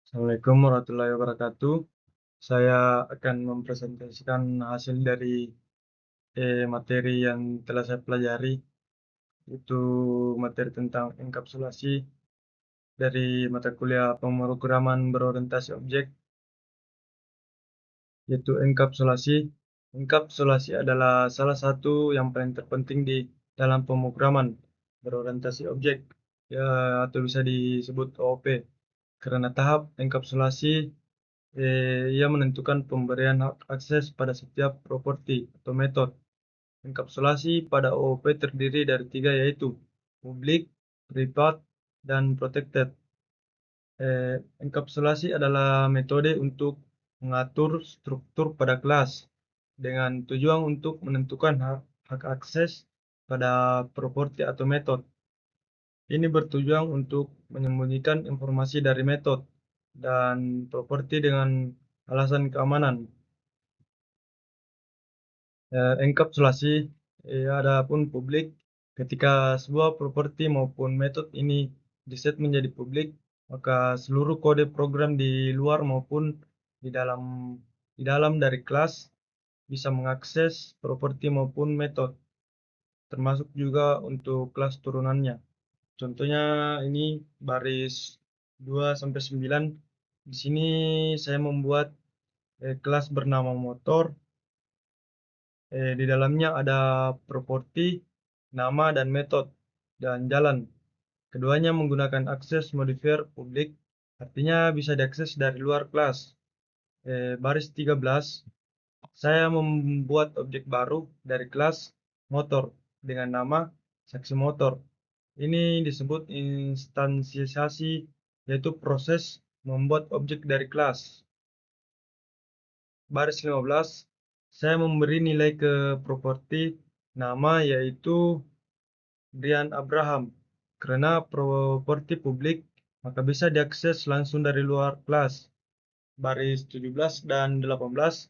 Assalamualaikum warahmatullahi wabarakatuh. Saya akan mempresentasikan hasil dari materi yang telah saya pelajari, itu materi tentang enkapsulasi dari mata kuliah pemrograman berorientasi objek, yaitu enkapsulasi. Enkapsulasi adalah salah satu yang paling terpenting di dalam pemrograman berorientasi objek, ya, atau bisa disebut OOP. Karena tahap enkapsulasi ia menentukan pemberian hak akses pada setiap properti atau metode. Enkapsulasi pada OOP terdiri dari tiga, yaitu public, privat, dan protected. Enkapsulasi adalah metode untuk mengatur struktur pada kelas dengan tujuan untuk menentukan hak akses pada properti atau metode. Ini bertujuan untuk menyembunyikan informasi dari metode dan properti dengan alasan keamanan. Enkapsulasi, adapun publik, ketika sebuah properti maupun metode ini diset menjadi publik, maka seluruh kode program di luar maupun di dalam di dalam dari kelas bisa mengakses properti maupun metode, termasuk juga untuk kelas turunannya. Contohnya ini baris 2 sampai 9. Di sini saya membuat kelas bernama motor. Di dalamnya ada properti, nama dan metode, dan jalan. Keduanya menggunakan akses modifier publik, artinya bisa diakses dari luar kelas. Baris 13, saya membuat objek baru dari kelas motor dengan nama saksi motor. Ini disebut instansiasi, yaitu proses membuat objek dari kelas. Baris 15, saya memberi nilai ke properti nama, yaitu Brian Abraham. Karena properti publik, maka bisa diakses langsung dari luar kelas. Baris 17 dan 18,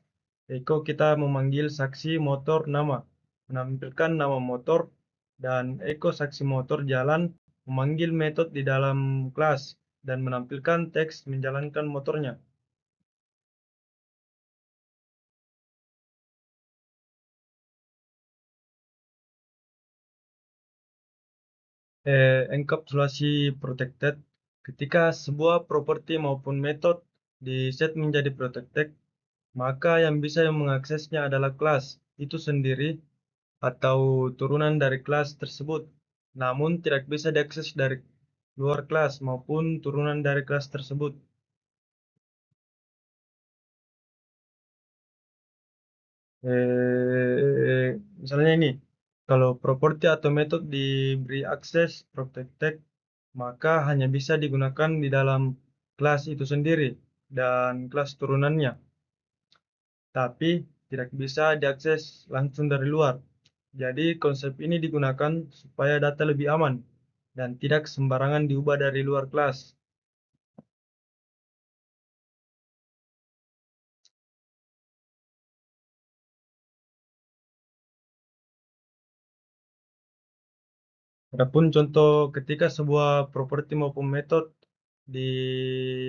Eko kita memanggil saksi motor nama, menampilkan nama motor, dan Eko saksi motor jalan memanggil metode di dalam kelas dan menampilkan teks menjalankan motornya. Enkapsulasi protected, ketika sebuah properti maupun metode di-set menjadi protected, maka yang bisa mengaksesnya adalah kelas itu sendiri atau turunan dari kelas tersebut, namun tidak bisa diakses dari luar kelas maupun turunan dari kelas tersebut. Misalnya ini, kalau properti atau metode diberi akses protected, maka hanya bisa digunakan di dalam kelas itu sendiri dan kelas turunannya, tapi tidak bisa diakses langsung dari luar. Jadi konsep ini digunakan supaya data lebih aman dan tidak sembarangan diubah dari luar kelas. Adapun contoh ketika sebuah properti maupun metode di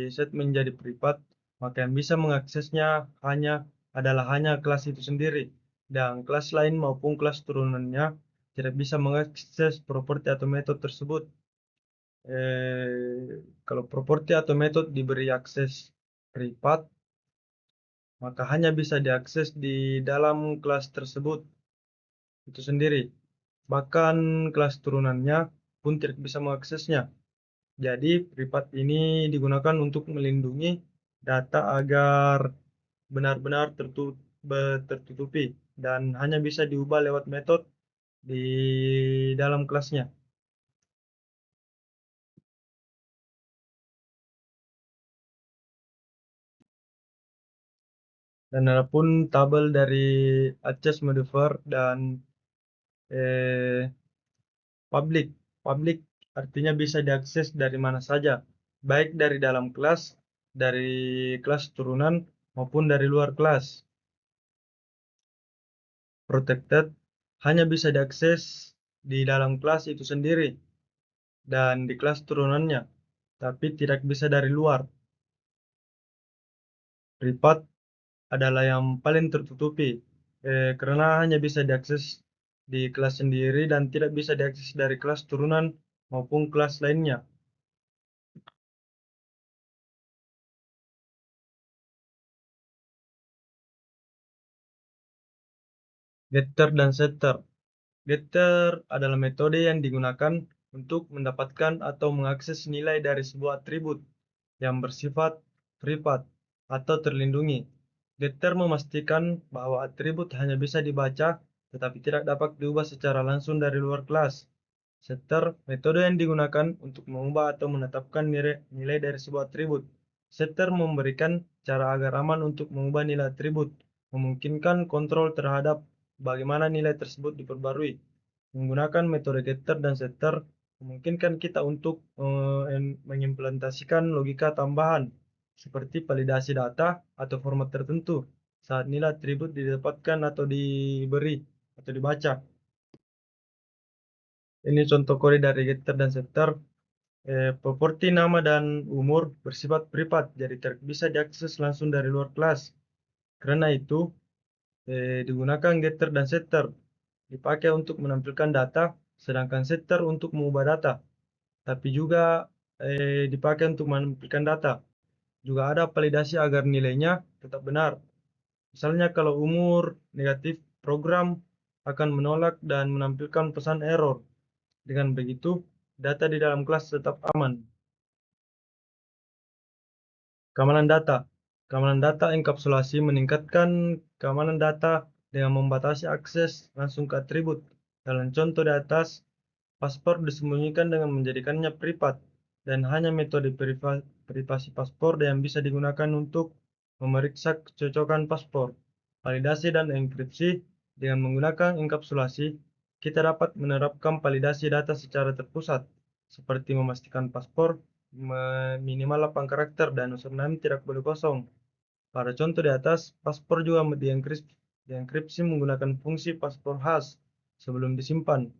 set menjadi privat, maka yang bisa mengaksesnya hanya kelas itu sendiri, dan kelas lain maupun kelas turunannya tidak bisa mengakses properti atau metode tersebut. Kalau properti atau metode diberi akses privat, maka hanya bisa diakses di dalam kelas tersebut itu sendiri. Bahkan kelas turunannya pun tidak bisa mengaksesnya. Jadi, privat ini digunakan untuk melindungi data agar benar-benar tertutupi dan hanya bisa diubah lewat metode di dalam kelasnya. Dan adapun tabel dari access modifier dan eh, public. Public artinya bisa diakses dari mana saja, baik dari dalam kelas, dari kelas turunan, maupun dari luar kelas. Protected hanya bisa diakses di dalam kelas itu sendiri dan di kelas turunannya, tapi tidak bisa dari luar. privat adalah yang paling tertutupi, karena hanya bisa diakses di kelas sendiri dan tidak bisa diakses dari kelas turunan maupun kelas lainnya. Getter dan setter. Getter adalah metode yang digunakan untuk mendapatkan atau mengakses nilai dari sebuah atribut yang bersifat privat atau terlindungi. Getter memastikan bahwa atribut hanya bisa dibaca tetapi tidak dapat diubah secara langsung dari luar kelas. Setter, metode yang digunakan untuk mengubah atau menetapkan nilai dari sebuah atribut. Setter memberikan cara agar aman untuk mengubah nilai atribut, memungkinkan kontrol terhadap bagaimana nilai tersebut diperbarui. Menggunakan metode getter dan setter memungkinkan kita untuk mengimplementasikan logika tambahan seperti validasi data atau format tertentu saat nilai atribut didapatkan atau diberi atau dibaca. Ini contoh kode dari getter dan setter. Properti nama dan umur bersifat privat, jadi tidak bisa diakses langsung dari luar kelas. Karena itu, digunakan getter dan setter dipakai untuk menampilkan data, sedangkan setter untuk mengubah data. Tapi juga dipakai untuk menampilkan data. Juga ada validasi agar nilainya tetap benar. Misalnya kalau umur negatif, program akan menolak dan menampilkan pesan error. Dengan begitu, data di dalam kelas tetap aman. Keamanan data. Keamanan data enkapsulasi meningkatkan keamanan data dengan membatasi akses langsung ke atribut. Dalam contoh di atas, paspor disembunyikan dengan menjadikannya privat, dan hanya metode privasi paspor yang bisa digunakan untuk memeriksa kecocokan paspor. Validasi dan enkripsi. Dengan menggunakan enkapsulasi, kita dapat menerapkan validasi data secara terpusat, seperti memastikan paspor minimal 8 karakter dan username tidak boleh kosong. Pada contoh di atas, paspor juga dienkripsi menggunakan fungsi paspor hash sebelum disimpan.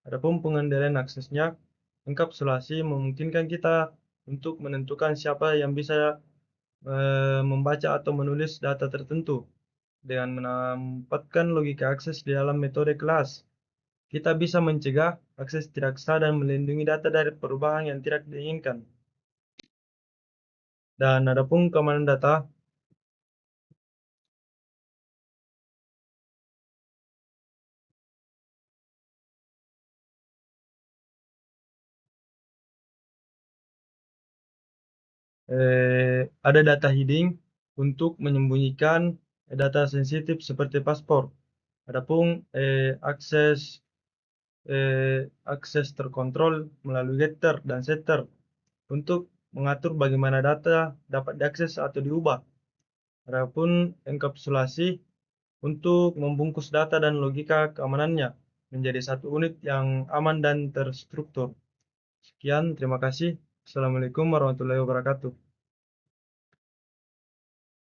Adapun pengendalian aksesnya, enkapsulasi memungkinkan kita untuk menentukan siapa yang bisa membaca atau menulis data tertentu dengan menempatkan logika akses di dalam metode kelas. Kita bisa mencegah akses tidak sah dan melindungi data dari perubahan yang tidak diinginkan. Dan adapun keamanan data, ada data hiding untuk menyembunyikan data sensitif seperti paspor. Adapun akses terkontrol melalui getter dan setter untuk mengatur bagaimana data dapat diakses atau diubah. Adapun enkapsulasi untuk membungkus data dan logika keamanannya menjadi satu unit yang aman dan terstruktur. Sekian, terima kasih. Assalamualaikum warahmatullahi wabarakatuh.